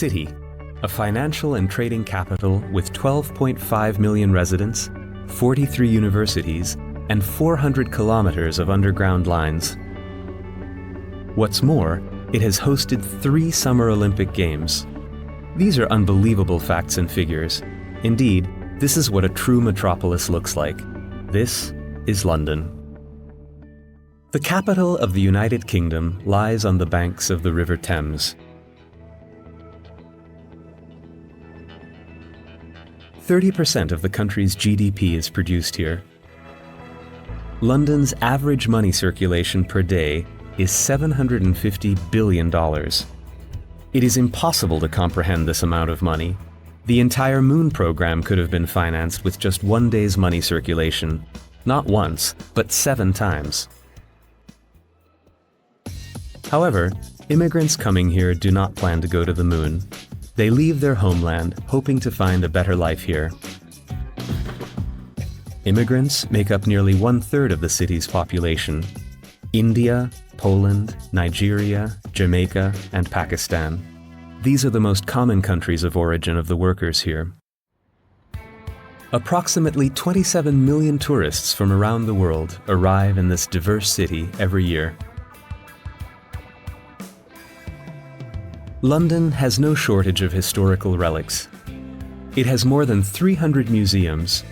City, a financial and trading capital with 12.5 million residents, 43 universities, and 400 kilometers of underground lines. What's more, it has hosted 3 Summer Olympic Games. These are unbelievable facts and figures. Indeed, this is what a true metropolis looks like. This is London. The capital of the United Kingdom lies on the banks of the River Thames. 30% of the country's GDP is produced here. London's average money circulation per day is $750 billion. It is impossible to comprehend this amount of money. The entire moon program could have been financed with just one day's money circulation, not once, but 7 times. However, immigrants coming here do not plan to go to the moon. They leave their homeland, hoping to find a better life here. Immigrants make up nearly 1/3 of the city's population. India, Poland, Nigeria, Jamaica, and Pakistan. These are the most common countries of origin of the workers here. Approximately 27 million tourists from around the world arrive in this diverse city every year. London has no shortage of historical relics. It has more than 300 museums.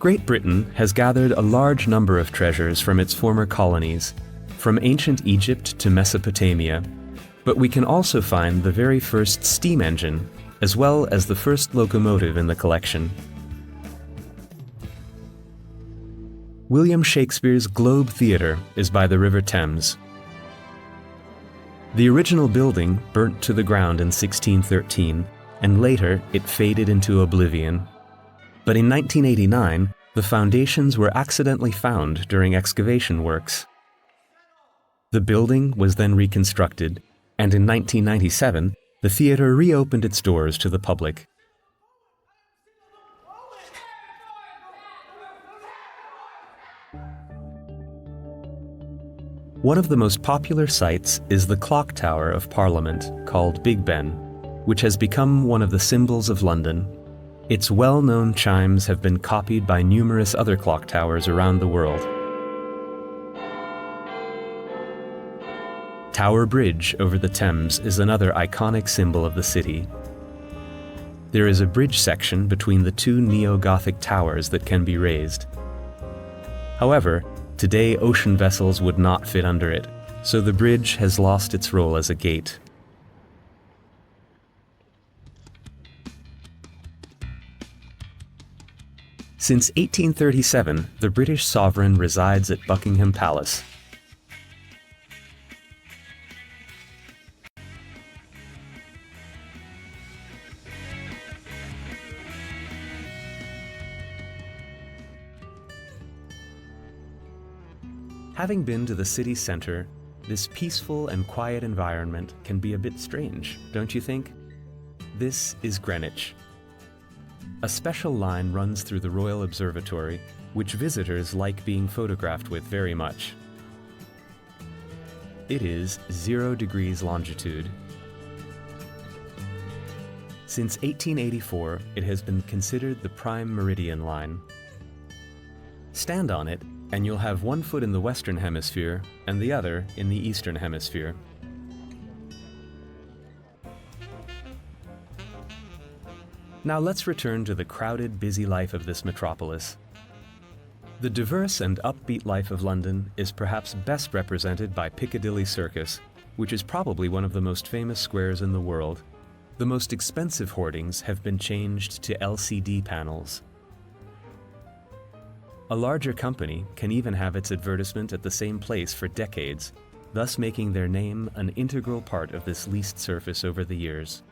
Great Britain has gathered a large number of treasures from its former colonies, from ancient Egypt to Mesopotamia, but we can also find the very first steam engine, as well as the first locomotive in the collection. William Shakespeare's Globe Theatre is by the River Thames. The original building burnt to the ground in 1613, and later it faded into oblivion. But in 1989, the foundations were accidentally found during excavation works. The building was then reconstructed, and in 1997, the theatre reopened its doors to the public. One of the most popular sites is the clock tower of Parliament, called Big Ben, which has become one of the symbols of London. Its well-known chimes have been copied by numerous other clock towers around the world. Tower Bridge over the Thames is another iconic symbol of the city. There is a bridge section between the 2 neo-Gothic towers that can be raised. However, today ocean vessels would not fit under it, so the bridge has lost its role as a gate. Since 1837, the British sovereign resides at Buckingham Palace. Having been to the city center, this peaceful and quiet environment can be a bit strange, don't you think? This is Greenwich. A special line runs through the Royal Observatory, which visitors like being photographed with very much. It is 0 degrees longitude. Since 1884, it has been considered the prime meridian line. Stand on it, and you'll have one foot in the Western Hemisphere and the other in the Eastern Hemisphere. Now let's return to the crowded, busy life of this metropolis. The diverse and upbeat life of London is perhaps best represented by Piccadilly Circus, which is probably one of the most famous squares in the world. The most expensive hoardings have been changed to LCD panels. A larger company can even have its advertisement at the same place for decades, thus making their name an integral part of this leased surface over the years.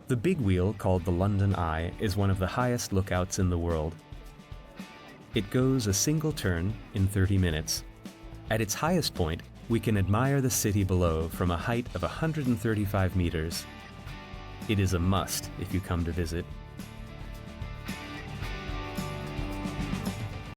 The big wheel, called the London Eye, is one of the highest lookouts in the world. It goes a single turn in 30 minutes. At its highest point, we can admire the city below from a height of 135 meters. It is a must if you come to visit.